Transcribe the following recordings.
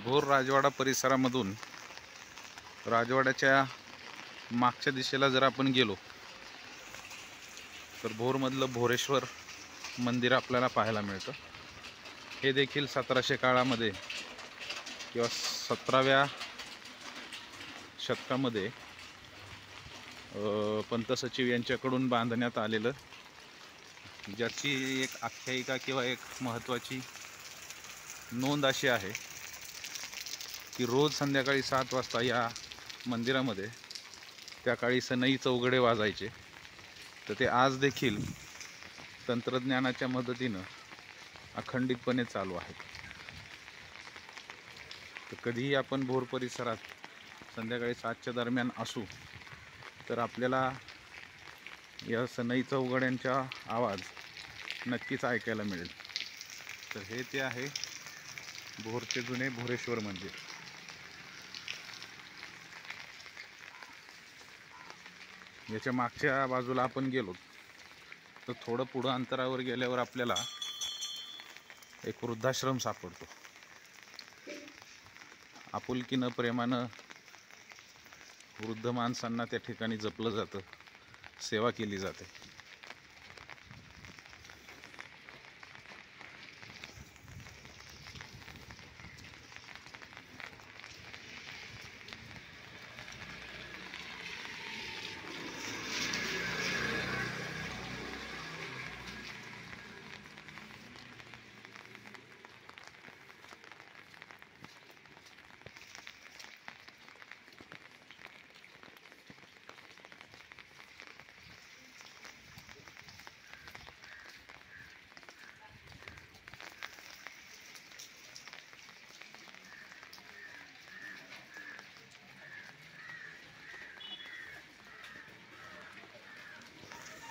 भोर राजवाडा परिसरामधून राजवाड्याच्या मागच्या दिशेला जर आपण गेलो तर भोरमधलं भोरेश्वर मंदिर आपल्याला पाहायला मिळतं। हे देखील 1700 काळामध्ये किंवा 17व्या शतकामध्ये पंत सचिव यांच्याकडून बांधण्यात आलेलं, ज्याची एक आख्यायिका किंवा एक महत्त्वाची नोंद अशी आहे की रोज संध्याकाळी 7 वाजता या मंदिरामध्ये त्या काळी सनई चौघडे वाजायचे। तर ते आज देखील तंत्रज्ञानाच्या मदतीनं अखंडितपणे चालू आहे। तर कधीही आपण भोर परिसरात संध्याकाळी 7च्या दरम्यान असू तर आपल्याला या सनई चौघड्यांचा आवाज नक्कीच ऐकायला मिळेल। तर हे ते आहे भोरचे जुने भोरेश्वर मंदिर। याच्या मागच्या बाजूला आपण गेलो तर थोडं पुढं अंतरावर गेल्यावर आपल्याला एक वृद्धाश्रम सापडतो। आपुलकीनं प्रेमानं वृद्ध माणसांना त्या ठिकाणी जपलं जातं, सेवा केली जाते।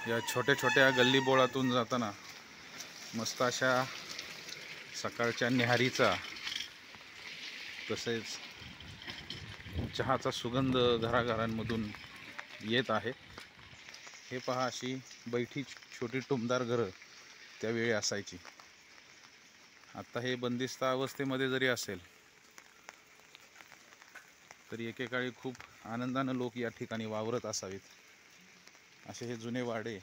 या छोट्या छोट्या गल्लीबोळातून जाताना मस्त अशा सकाळच्या न्याहारीचा तसेच चहाचा सुगंध घराघरांमधून येत आहे। हे पहा, अशी बैठी छोटी टुमदार घरं त्यावेळी असायची। आता हे बंदिस्त अवस्थेमध्ये जरी असेल तरी एकेकाळी खूप आनंदानं लोक या ठिकाणी वावरत असावेत, असे हे जुने वाडे